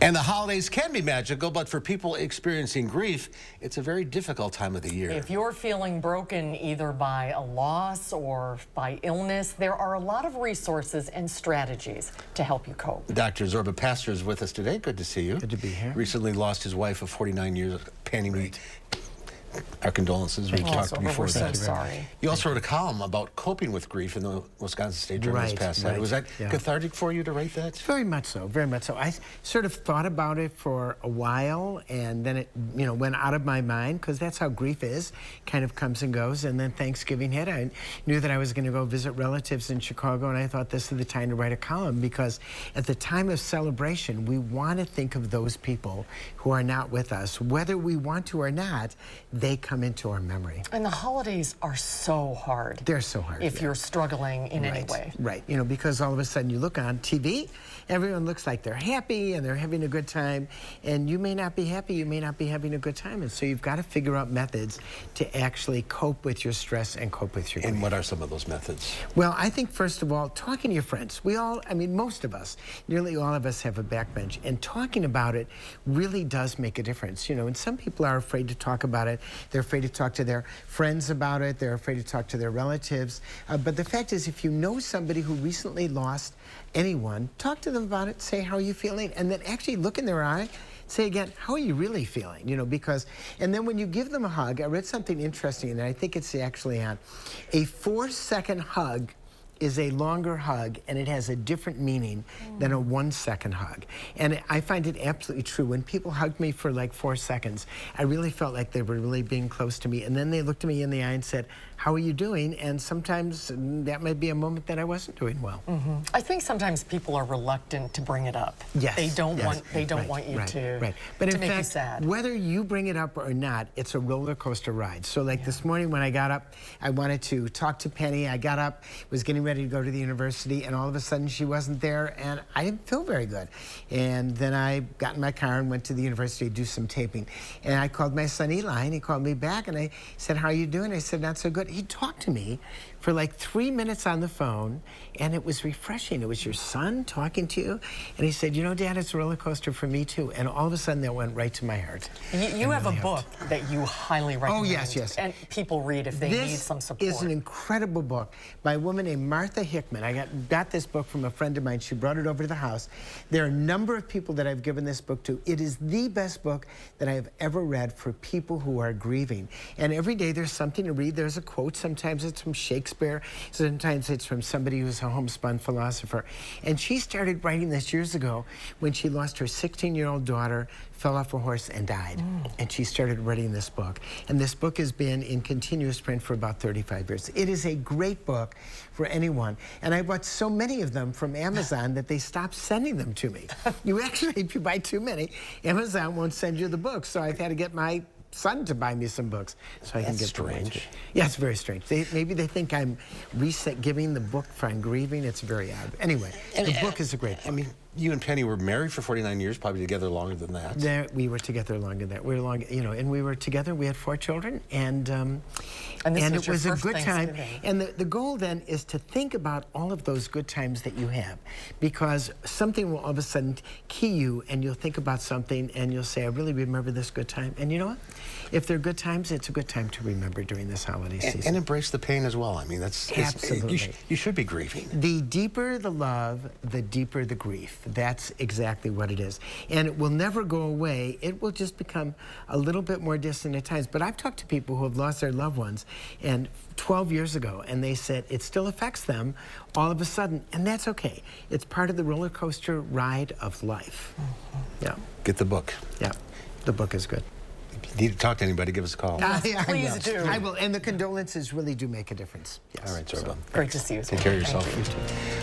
And the holidays can be magical, but for people experiencing grief, it's a very difficult time of the year. If you're feeling broken either by a loss or by illness, there are a lot of resources and strategies to help you cope. Dr. Zorba Paster is with us today. Good to see you. Good to be here. Recently lost his wife of 49 years, Penny. Right. Our condolences. We talked before we're so that. sorry. You also wrote a column about coping with grief in the Wisconsin State Journal this past Saturday. Was that cathartic for you to write that? Very much so, very much so. I sort of thought about it for a while, and then it, went out of my mind, because that's how grief is, kind of comes and goes. And then Thanksgiving hit. I knew that I was going to go visit relatives in Chicago, and I thought this is the time to write a column, because at the time of celebration, we want to think of those people who are not with us. Whether we want to or not, they come into our memory. And the holidays are so hard. They're so hard. If you're struggling in any way. Right, because all of a sudden you look on TV, everyone looks like they're happy and they're having a good time, and you may not be happy, you may not be having a good time, and so you've got to figure out methods to actually cope with your stress and cope with your grief. And what are some of those methods? Well, I think first of all, talking to your friends. We all, most of us, nearly all of us have a backbench, and talking about it really does make a difference. And some people are afraid to talk about it. They're afraid to talk to their friends about it. They're afraid to talk to their relatives. But the fact is, if you know somebody who recently lost anyone, talk to them about it, say, how are you feeling? And then actually look in their eye, say again, how are you really feeling? And then when you give them a hug, I read something interesting, and I think it's actually on. A 4-second hug is a longer hug, and it has a different meaning than a 1-second hug. And I find it absolutely true. When people hugged me for like 4 seconds, I really felt like they were really being close to me. And then they looked at me in the eye and said, how are you doing? And sometimes that might be a moment that I wasn't doing well. I think sometimes people are reluctant to bring it up. Yes. They don't want you to But in make fact, you sad. whether you bring it up or not, it's a roller coaster ride. So like this morning when I got up, I wanted to talk to Penny. I got up, was getting ready to go to the university, and all of a sudden she wasn't there, and I didn't feel very good. And then I got in my car and went to the university to do some taping. And I called my son Eli, and he called me back, and I said, how are you doing? I said, not so good. He talked to me for like 3 minutes on the phone, and it was refreshing. It was your son talking to you, and he said, Dad, it's a roller coaster for me too. And all of a sudden that went right to my heart. You have a book that you highly recommend. Oh, yes. And people read if they need some support. This is an incredible book by a woman named Martha Hickman. I got this book from a friend of mine. She brought it over to the house. There are a number of people that I've given this book to. It is the best book that I have ever read for people who are grieving. And every day there's something to read. There's a quote. Sometimes it's from Shakespeare. Sometimes it's from somebody who's a homespun philosopher. And she started writing this years ago when she lost her 16-year-old daughter, fell off a horse and died. And she started writing this book. And this book has been in continuous print for about 35 years. It is a great book for anyone. And I bought so many of them from Amazon that they stopped sending them to me. If you buy too many, Amazon won't send you the book. So I've had to get my son to buy me some books so I can get strange. Yeah, it's very strange. Maybe they think I'm giving the book for I'm grieving. It's very odd. Anyway, the book is a great book. You and Penny were married for 49 years, probably together longer than that. We were together longer than that. And we were together. We had 4 children, and it was a good time. And the goal then is to think about all of those good times that you have, because something will all of a sudden key you, and you'll think about something, and you'll say, I really remember this good time. And you know what? If they're good times, it's a good time to remember during this holiday season. And embrace the pain as well. That's absolutely. You should be grieving. The deeper the love, the deeper the grief. That's exactly what it is. And it will never go away. It will just become a little bit more distant at times. But I've talked to people who have lost their loved ones and 12 years ago, and they said it still affects them all of a sudden, and that's okay. It's part of the roller coaster ride of life. Yeah. Get the book. Yeah, the book is good. If you need to talk to anybody, give us a call. Please do. I will, and the condolences really do make a difference. Yes. All right, Zorba. Great to see you. Take care of yourself.